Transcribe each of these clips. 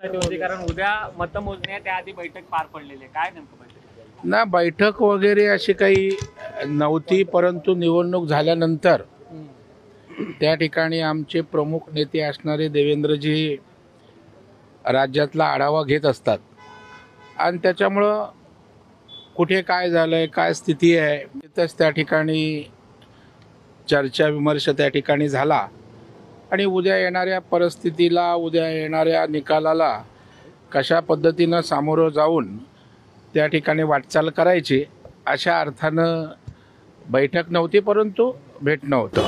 कारण उद्या मतमोजणी आहे, त्याआधी बैठक पार पडलेली आहे. काय नेमकं बैठक? ना बैठक वगैरे अशी काही नव्हती, परंतु निवडणूक झाल्यानंतर त्या ठिकाणी आमचे प्रमुख नेते असणारे देवेंद्रजी राज्यातला आढावा घेत असतात आणि त्याच्यामुळं कुठे काय झालंय, काय स्थिती आहे, तिथंच त्या ठिकाणी चर्चा विमर्श त्या ठिकाणी झाला आणि उद्या येणाऱ्या परिस्थितीला, उद्या येणाऱ्या निकालाला कशा पद्धतीनं सामोरं जाऊन त्या ठिकाणी वाटचाल करायची अशा अर्थानं बैठक नव्हती, परंतु भेटणं होतं.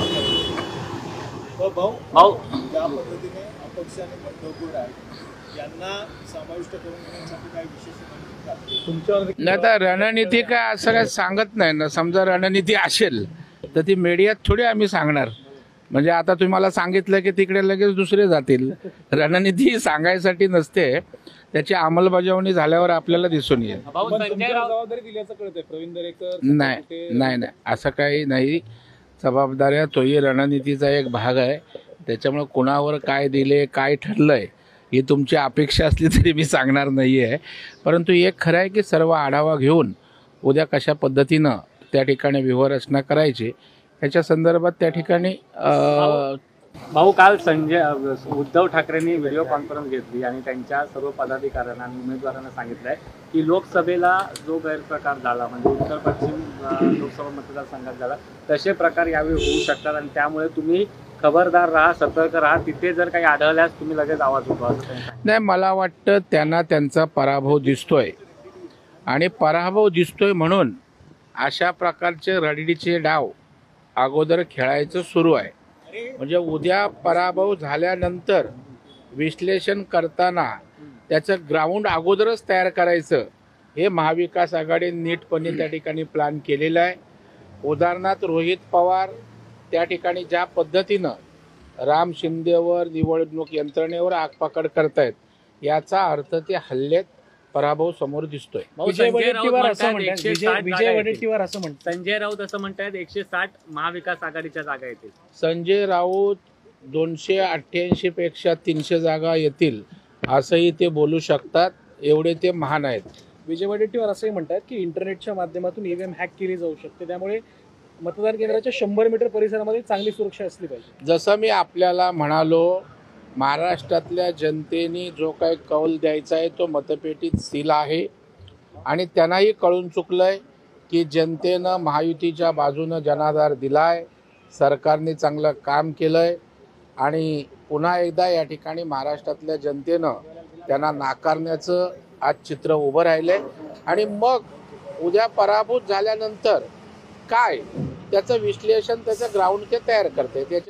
भाऊ ज्या पद्धतीने अपक्ष आणि बंडखोर यांना समाविष्ट करून घेण्यासाठी काय विशेष तुमच्यावर नाही तर रणनीती काय असं काय सांगत नाही ना. समजा रणनीती असेल तर ती मीडियात थोडी आम्ही सांगणार. म्हणजे आता तुम्हाला सांगितलं की तिकडे लगेच दुसरे जातील. रणनीती सांगायसाठी नसते, त्याची अंमलबजावणी झाल्यावर आपल्याला दिसून येईल. भाऊ संजय राऊत जबाबदारी दिल्याचं कळतंय प्रवीण दरेकर. नाही असं काही नाही. जबाबदाऱ्या तोही रणनीतीचा एक भाग आहे. त्याच्यामुळे कुणावर काय दिले, काय ठरलंय ही तुमची अपेक्षा असली तरी मी सांगणार नाही आहे. परंतु एक खरं आहे की सर्व आढावा घेऊन उद्या कशा पद्धतीनं त्या ठिकाणी व्यूहरचना करायची ह्याच्या संदर्भात त्या ठिकाणी भाऊ काल उद्धव ठाकरेंनी व्हिडिओ कॉन्फरन्स घेतली आणि त्यांच्या सर्व पदाधिकाऱ्यांना आणि उमेदवारांना सांगितलंय की लोकसभेला जो गैरप्रकार झाला, म्हणजे उत्तर पश्चिम लोकसभा मतदारसंघात झाला, तसे प्रकार यावेळी होऊ शकतात आणि त्यामुळे तुम्ही खबरदार राहा, सतर्क राहा. तिथे जर काही आढळल्यास तुम्ही लगेच आवाज उठवा. नाही, मला वाटतं त्यांना त्यांचा पराभव दिसतोय आणि पराभव दिसतोय म्हणून अशा प्रकारचे रडीचे डाव अगोदर खेळायचं सुरू आहे. म्हणजे उद्या पराभव झाल्यानंतर विश्लेषण करताना त्याचं ग्राउंड अगोदरच तयार करायचं हे महाविकास आघाडी नीटपणे त्या ठिकाणी प्लॅन केलेलं आहे. उदाहरणार्थ रोहित पवार त्या ठिकाणी ज्या पद्धतीनं राम शिंदेवर, निवडणूक यंत्रणेवर आगपाकड करतायत, याचा अर्थ ते हल्लेत पराभव समोर दिसतोय. संजय राऊत असं म्हणतात 160 महाविकास आघाडीच्या जागा येतील. संजय राऊत 288 पेक्षा 300 जागा येतील असंही ते बोलू शकतात. एवढे ते महान आहेत. विजय वडेट्टीवार असंही म्हणतात की इंटरनेटच्या माध्यमातून ईव्हीएम हॅक केली जाऊ शकते, त्यामुळे मतदान केंद्राच्या 100 मीटर परिसरामध्ये चांगली सुरक्षा असली पाहिजे. जसं मी आपल्याला म्हणालो, महाराष्ट्रातल्या जनतेने जो काही कौल द्यायचा आहे तो मतपेटीत सील आहे आणि त्यांनाही कळून चुकलंय की जनतेनं महायुतीच्या बाजूनं जनाधार दिलाय, सरकारने चांगलं काम केलंय आणि पुन्हा एकदा या ठिकाणी महाराष्ट्रातल्या जनतेनं त्यांना नाकारण्याचं आज चित्र उभं राहिलंय. आणि मग उद्या पराभूत झाल्यानंतर काय त्याचं विश्लेषण, त्याचं ग्राउंड ते तयार करते.